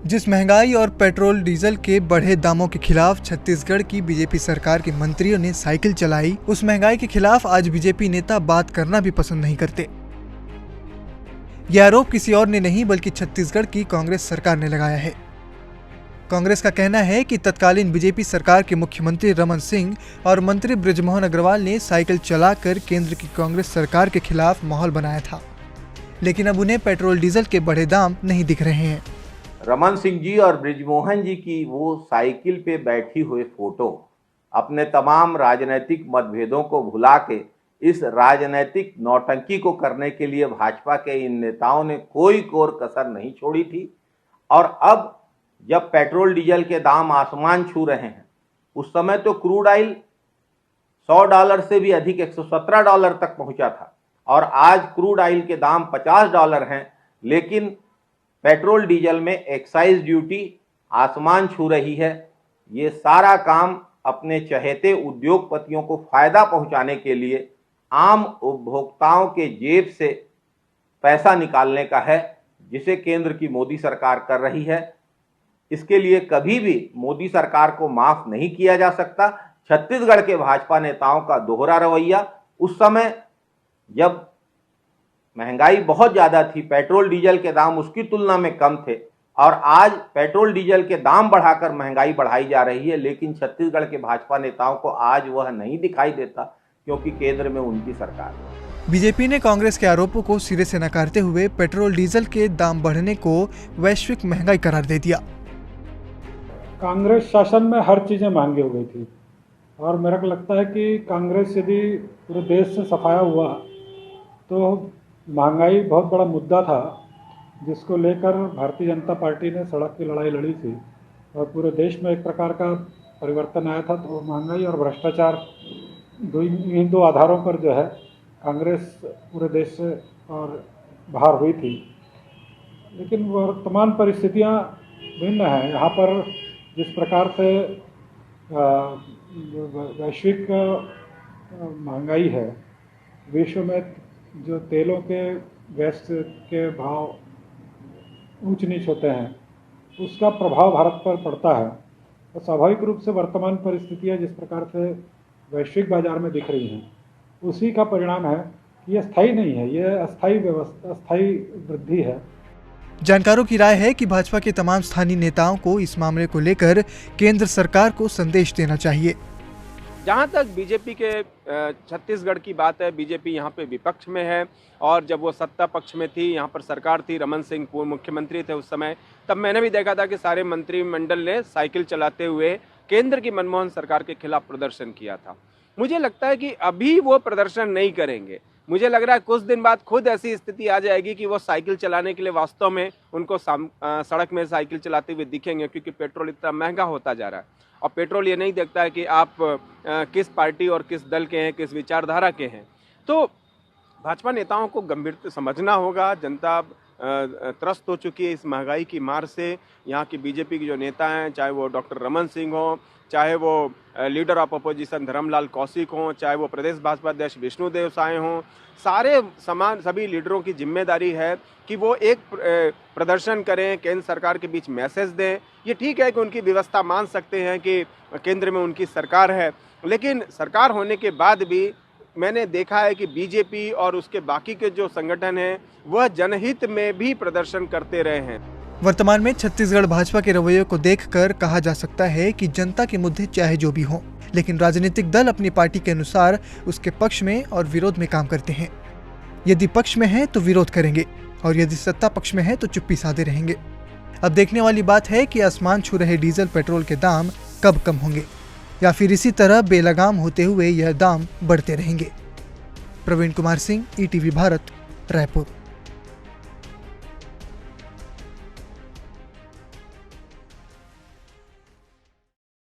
जिस महंगाई और पेट्रोल डीजल के बढ़े दामों के खिलाफ छत्तीसगढ़ की बीजेपी सरकार के मंत्रियों ने साइकिल चलाई, उस महंगाई के खिलाफ आज बीजेपी नेता बात करना भी पसंद नहीं करते। यह आरोप किसी और ने नहीं बल्कि छत्तीसगढ़ की कांग्रेस सरकार ने लगाया है। कांग्रेस का कहना है कि तत्कालीन बीजेपी सरकार के मुख्यमंत्री रमन सिंह और मंत्री बृजमोहन अग्रवाल ने साइकिल चलाकर केंद्र की कांग्रेस सरकार के खिलाफ माहौल बनाया था, लेकिन अब उन्हें पेट्रोल डीजल के बढ़े दाम नहीं दिख रहे हैं। रमन सिंह जी और बृजमोहन जी की वो साइकिल पे बैठी हुए फोटो अपने तमाम राजनीतिक मतभेदों को भुला के इस राजनीतिक नौटंकी को करने के लिए भाजपा के इन नेताओं ने कोई कोर कसर नहीं छोड़ी थी। और अब जब पेट्रोल डीजल के दाम आसमान छू रहे हैं, उस समय तो क्रूड ऑयल $100 से भी अधिक $117 तक पहुंचा था और आज क्रूड ऑयल के दाम $50 हैं, लेकिन पेट्रोल डीजल में एक्साइज ड्यूटी आसमान छू रही है। ये सारा काम अपने चहेते उद्योगपतियों को फायदा पहुंचाने के लिए आम उपभोक्ताओं के जेब से पैसा निकालने का है, जिसे केंद्र की मोदी सरकार कर रही है। इसके लिए कभी भी मोदी सरकार को माफ नहीं किया जा सकता। छत्तीसगढ़ के भाजपा नेताओं का दोहरा रवैया, उस समय जब महंगाई बहुत ज़्यादा थी, पेट्रोल डीजल के दाम उसकी तुलना में कम थे, और आज पेट्रोल डीजल के दाम बढ़ाकर महंगाई बढ़ाई जा रही है, लेकिन छत्तीसगढ़ के भाजपा नेताओं को आज वह नहीं दिखाई देता, क्योंकि केंद्र में उनकी सरकार है। बीजेपी ने कांग्रेस के आरोपों को सिरे से नकारते हुए पेट्रोल डीजल के दाम बढ़ने को वैश्विक महंगाई करार दे दिया। कांग्रेस शासन में हर चीज़ें महंगी हो गई थी और मेरा को लगता है कि कांग्रेस यदि पूरे देश से सफाया हुआ तो महंगाई बहुत बड़ा मुद्दा था, जिसको लेकर भारतीय जनता पार्टी ने सड़क की लड़ाई लड़ी थी और पूरे देश में एक प्रकार का परिवर्तन आया था। तो महंगाई और भ्रष्टाचार इन दो आधारों पर जो है कांग्रेस पूरे देश से और बाहर हुई थी। लेकिन वर्तमान परिस्थितियां भिन्न हैं। यहाँ पर जिस प्रकार से वैश्विक महंगाई है, विश्व में जो तेलों के गैस के भाव ऊंच नीच होते हैं, उसका प्रभाव भारत पर पड़ता है। तो स्वाभाविक रूप से वर्तमान परिस्थितियाँ जिस प्रकार से वैश्विक बाजार में दिख रही हैं, उसी का परिणाम है कि यह स्थायी नहीं है, यह अस्थायी व्यवस्था, अस्थायी वृद्धि है। जानकारों की राय है कि भाजपा के तमाम स्थानीय नेताओं को इस मामले को लेकर केंद्र सरकार को संदेश देना चाहिए। जहाँ तक बीजेपी के छत्तीसगढ़ की बात है, बीजेपी यहाँ पे विपक्ष में है और जब वो सत्ता पक्ष में थी, यहाँ पर सरकार थी, रमन सिंह पूर्व मुख्यमंत्री थे उस समय, तब मैंने भी देखा था कि सारे मंत्रिमंडल ने साइकिल चलाते हुए केंद्र की मनमोहन सरकार के खिलाफ प्रदर्शन किया था। मुझे लगता है कि अभी वो प्रदर्शन नहीं करेंगे। मुझे लग रहा है कुछ दिन बाद खुद ऐसी स्थिति आ जाएगी कि वो साइकिल चलाने के लिए वास्तव में उनको सड़क में साइकिल चलाते हुए दिखेंगे, क्योंकि पेट्रोल इतना महंगा होता जा रहा है और पेट्रोल ये नहीं देखता है कि आप किस पार्टी और किस दल के हैं, किस विचारधारा के हैं। तो भाजपा नेताओं को गंभीरता समझना होगा। जनता त्रस्त हो चुकी है इस महंगाई की मार से। यहाँ की बीजेपी के जो नेता हैं, चाहे वो डॉक्टर रमन सिंह हो, चाहे वो leader of opposition Dharamlal Kaushik हों, चाहे वो प्रदेश भाजपा अध्यक्ष विष्णुदेव साय हों, सारे सभी लीडरों की जिम्मेदारी है कि वो एक प्रदर्शन करें, केंद्र सरकार के बीच मैसेज दें। ये ठीक है कि उनकी व्यवस्था मान सकते हैं कि केंद्र में उनकी सरकार है, लेकिन सरकार होने के बाद भी मैंने देखा है कि बीजेपी और उसके बाकी के जो संगठन हैं, वह जनहित में भी प्रदर्शन करते रहे हैं। वर्तमान में छत्तीसगढ़ भाजपा के रवैये को देखकर कहा जा सकता है कि जनता के मुद्दे चाहे जो भी हों, लेकिन राजनीतिक दल अपनी पार्टी के अनुसार उसके पक्ष में और विरोध में काम करते हैं। यदि पक्ष में है तो विरोध करेंगे और यदि सत्ता पक्ष में है तो चुप्पी साधे रहेंगे। अब देखने वाली बात है कि आसमान छू रहे डीजल पेट्रोल के दाम कब कम होंगे या फिर इसी तरह बेलगाम होते हुए यह दाम बढ़ते रहेंगे। प्रवीण कुमार सिंह, ETV भारत, रायपुर।